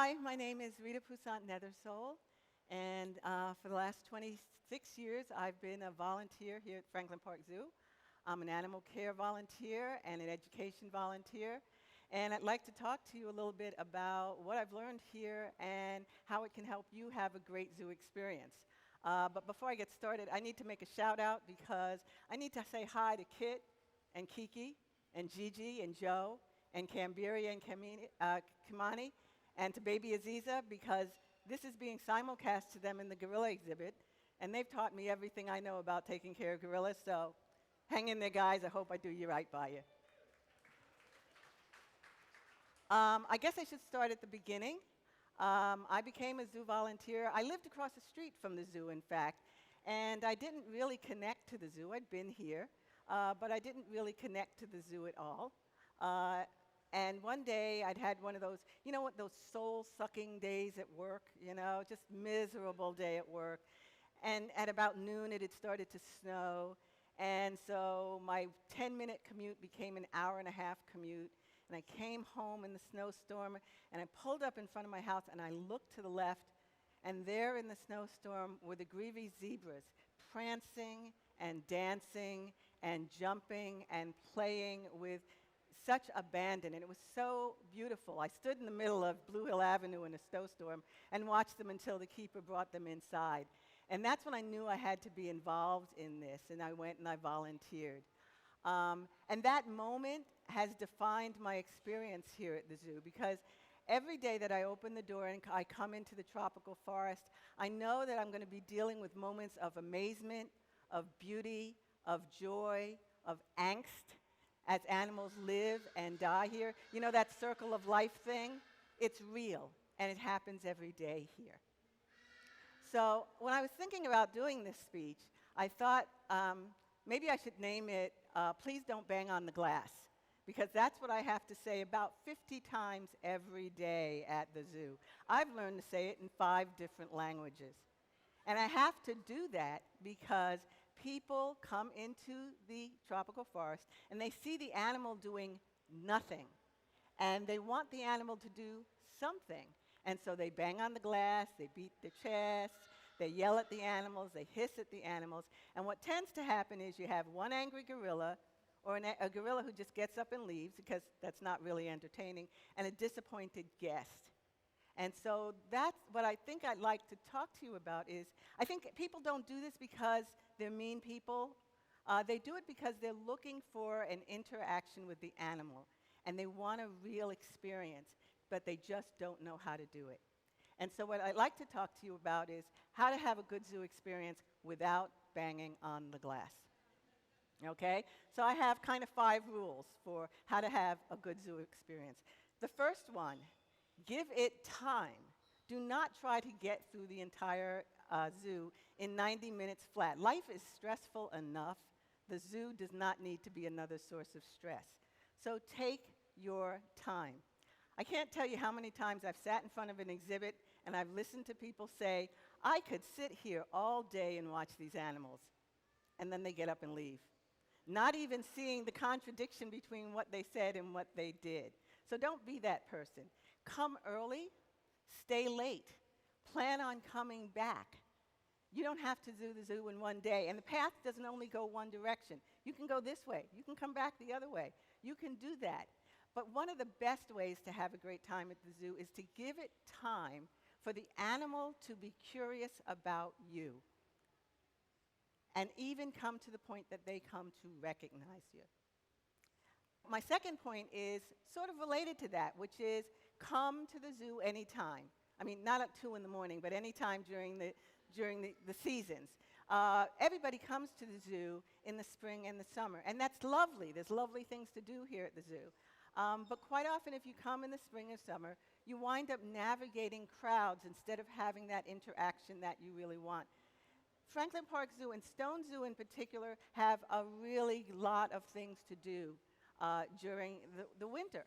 Hi, my name is Rita Poussaint Nethersole, and for the last 26 years, I've been a volunteer here at Franklin Park Zoo. I'm an animal care volunteer and an education volunteer, and I'd like to talk to you a little bit about what I've learned here and how it can help you have a great zoo experience. But before I get started, I need to make a shout out because I need to say hi to Kit and Kiki and Gigi and Joe and Cambiria and Kimani, and to baby Aziza, because this is being simulcast to them in the gorilla exhibit, and they've taught me everything I know about taking care of gorillas, so hang in there, guys. I hope I do you right by you. I guess I should start at the beginning. I became a zoo volunteer. I lived across the street from the zoo, in fact, and I didn't really connect to the zoo. I'd been here, but I didn't really connect to the zoo at all. And one day, I'd had one of those, you know what, those soul-sucking days at work, you know, just miserable day at work. And at about noon, it had started to snow. And so my 10-minute commute became an hour-and-a-half commute. And I came home in the snowstorm, and I pulled up in front of my house, and I looked to the left, and there in the snowstorm were the greavy zebras, prancing and dancing and jumping and playing with such abandon, and it was so beautiful. I stood in the middle of Blue Hill Avenue in a snowstorm and watched them until the keeper brought them inside. And that's when I knew I had to be involved in this, and I went and I volunteered. And that moment has defined my experience here at the zoo, because every day that I open the door and I come into the tropical forest, I know that I'm going to be dealing with moments of amazement, of beauty, of joy, of angst, as animals live and die here. You know that circle of life thing? It's real, and it happens every day here. So when I was thinking about doing this speech, I thought maybe I should name it, Please Don't Bang on the Glass, because that's what I have to say about 50 times every day at the zoo. I've learned to say it in 5 different languages. And I have to do that because people come into the tropical forest and they see the animal doing nothing. And they want the animal to do something. And so they bang on the glass, they beat their chests, they yell at the animals, they hiss at the animals. And what tends to happen is you have one angry gorilla, or a gorilla who just gets up and leaves, because that's not really entertaining, and a disappointed guest. And so that's what I think I'd like to talk to you about is, I think people don't do this because they're mean people. They do it because they're looking for an interaction with the animal, and they want a real experience, but they just don't know how to do it. And so what I'd like to talk to you about is how to have a good zoo experience without banging on the glass. Okay? So I have kind of 5 rules for how to have a good zoo experience. The first one, give it time. Do not try to get through the entire zoo in 90 minutes flat. Life is stressful enough. The zoo does not need to be another source of stress. So take your time. I can't tell you how many times I've sat in front of an exhibit and I've listened to people say, I could sit here all day and watch these animals. And then they get up and leave, not even seeing the contradiction between what they said and what they did. So don't be that person. Come early, stay late. Plan on coming back. You don't have to do the zoo in one day. And the path doesn't only go one direction. You can go this way. You can come back the other way. You can do that. But one of the best ways to have a great time at the zoo is to give it time for the animal to be curious about you, and even come to the point that they come to recognize you. My second point is sort of related to that, which is come to the zoo anytime. I mean, not at 2 in the morning, but anytime during the seasons. Everybody comes to the zoo in the spring and the summer, and that's lovely. There's lovely things to do here at the zoo. But quite often, if you come in the spring or summer, you wind up navigating crowds instead of having that interaction that you really want. Franklin Park Zoo and Stone Zoo in particular have a really lot of things to do during the winter.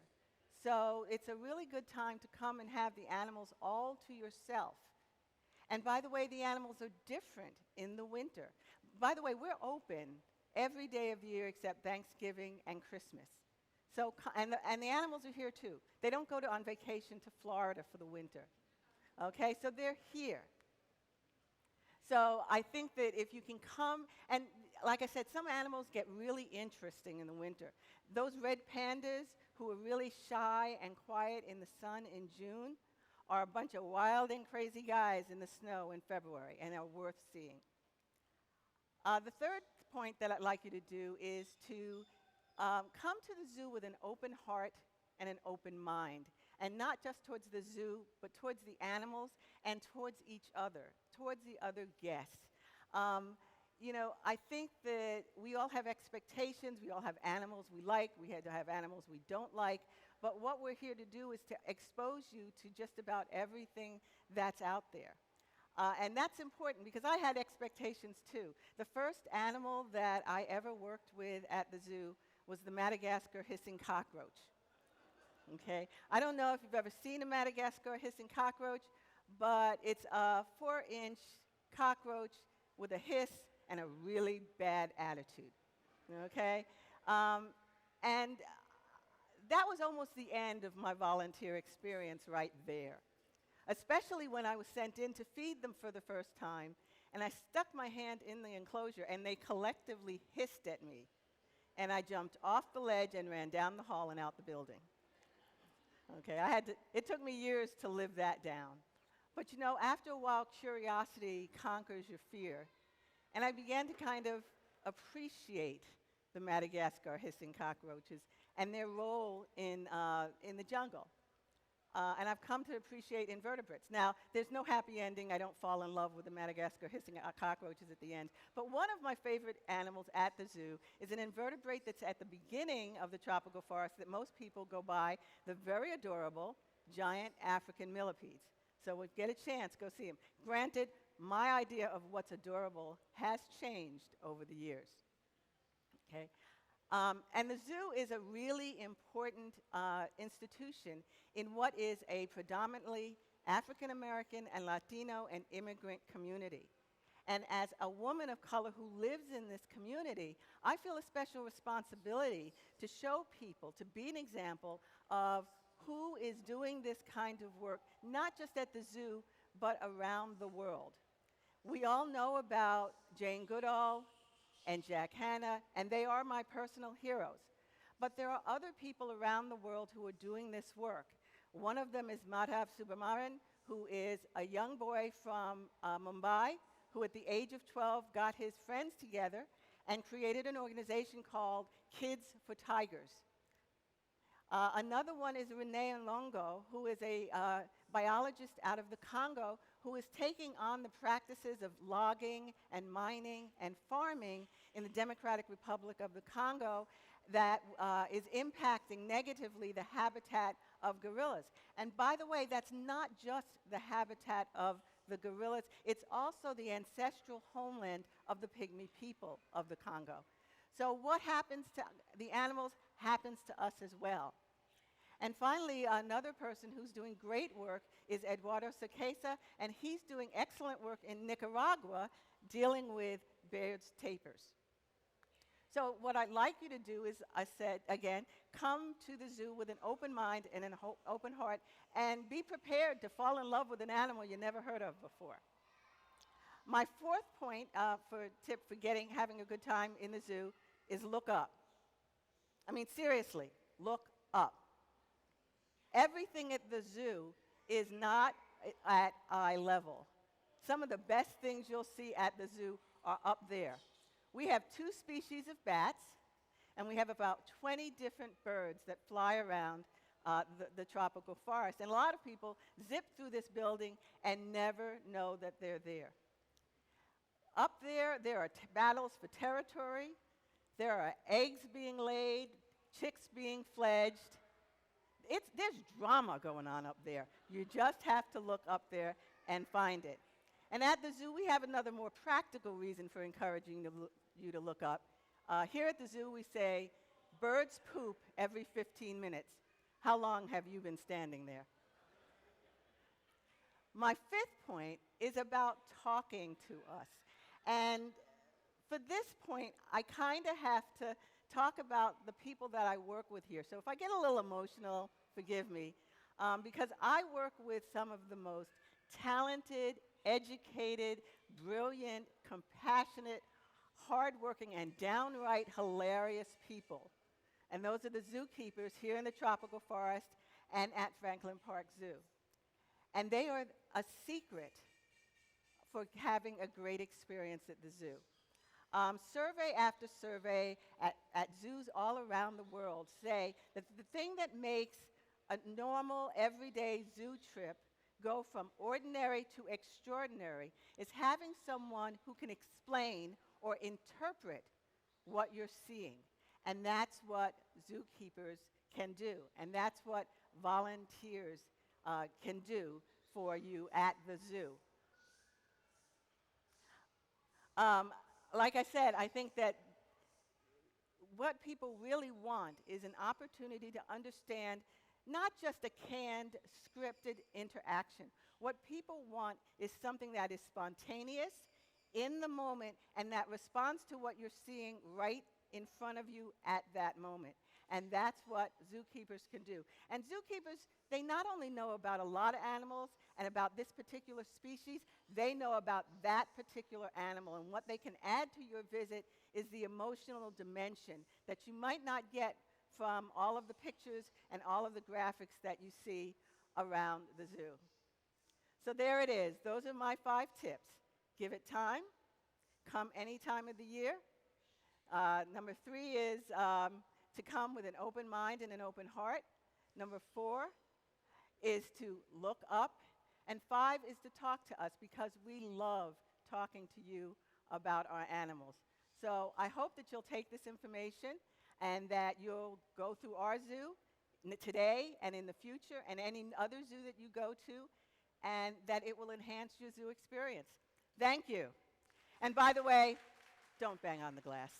So it's a really good time to come and have the animals all to yourself. And by the way, the animals are different in the winter. By the way, we're open every day of the year except Thanksgiving and Christmas. So, and the animals are here too. They don't go on vacation to Florida for the winter. Okay, so they're here. So I think that if you can come, and like I said, some animals get really interesting in the winter. Those red pandas who are really shy and quiet in the sun in June are a bunch of wild and crazy guys in the snow in February and are worth seeing. The third point that I'd like you to do is to come to the zoo with an open heart and an open mind, and not just towards the zoo, but towards the animals and towards each other, towards the other guests. You know, I think that we all have expectations. We all have animals we like. We had to have animals we don't like. But what we're here to do is to expose you to just about everything that's out there. And that's important because I had expectations too. The first animal that I ever worked with at the zoo was the Madagascar hissing cockroach. Okay? I don't know if you've ever seen a Madagascar hissing cockroach, but it's a 4-inch cockroach with a hiss and a really bad attitude. Okay? And that was almost the end of my volunteer experience right there, especially when I was sent in to feed them for the first time, and I stuck my hand in the enclosure, and they collectively hissed at me. And I jumped off the ledge and ran down the hall and out the building. Okay, it took me years to live that down. But you know, after a while, curiosity conquers your fear. And I began to kind of appreciate the Madagascar hissing cockroaches and their role in the jungle. And I've come to appreciate invertebrates. Now, there's no happy ending. I don't fall in love with the Madagascar hissing cockroaches at the end. But one of my favorite animals at the zoo is an invertebrate that's at the beginning of the tropical forest that most people go by, the very adorable giant African millipedes. So if you get a chance, go see them. Granted, my idea of what's adorable has changed over the years. Okay? And the zoo is a really important institution in what is a predominantly African American and Latino and immigrant community. And as a woman of color who lives in this community, I feel a special responsibility to show people, to be an example of who is doing this kind of work, not just at the zoo, but around the world. We all know about Jane Goodall and Jack Hanna, and they are my personal heroes. But there are other people around the world who are doing this work. One of them is Madhav Subramanian, who is a young boy from Mumbai, who at the age of 12 got his friends together and created an organization called Kids for Tigers. Another one is Renee Longo, who is a biologist out of the Congo, who is taking on the practices of logging and mining and farming in the Democratic Republic of the Congo that is impacting negatively the habitat of gorillas. And by the way, that's not just the habitat of the gorillas, it's also the ancestral homeland of the pygmy people of the Congo. So what happens to the animals happens to us as well. And finally, another person who's doing great work is Eduardo Saquesa, and he's doing excellent work in Nicaragua dealing with Baird's tapirs. So what I'd like you to do is, I said again, come to the zoo with an open mind and an open heart, and be prepared to fall in love with an animal you never heard of before. My fourth point tip for having a good time in the zoo is look up. I mean, seriously, look up. Everything at the zoo is not at eye level. Some of the best things you'll see at the zoo are up there. We have 2 species of bats, and we have about 20 different birds that fly around the tropical forest. And a lot of people zip through this building and never know that they're there. Up there are battles for territory. There are eggs being laid, chicks being fledged. There's drama going on up there. You just have to look up there and find it. And at the zoo, we have another more practical reason for encouraging you to look up. Here at the zoo, we say, birds poop every 15 minutes. How long have you been standing there? My 5th point is about talking to us. And for this point, I kind of have talk about the people that I work with here. So if I get a little emotional, forgive me, because I work with some of the most talented, educated, brilliant, compassionate, hardworking, and downright hilarious people. And those are the zookeepers here in the tropical forest and at Franklin Park Zoo. And they are a secret for having a great experience at the zoo. Survey after survey at zoos all around the world say that the thing that makes a normal, everyday zoo trip go from ordinary to extraordinary is having someone who can explain or interpret what you're seeing. And that's what zookeepers can do. And that's what volunteers can do for you at the zoo. Like I said, I think that what people really want is an opportunity to understand not just a canned, scripted interaction. What people want is something that is spontaneous, in the moment, and that responds to what you're seeing right in front of you at that moment. And that's what zookeepers can do. And zookeepers, they not only know about a lot of animals and about this particular species, they know about that particular animal. And what they can add to your visit is the emotional dimension that you might not get from all of the pictures and all of the graphics that you see around the zoo. So there it is. Those are my 5 tips. Give it time. Come any time of the year. Number 3 is to come with an open mind and an open heart. Number 4 is to look up. And 5 is to talk to us because we love talking to you about our animals. So I hope that you'll take this information and that you'll go through our zoo today and in the future and any other zoo that you go to, and that it will enhance your zoo experience. Thank you. And by the way, don't bang on the glass.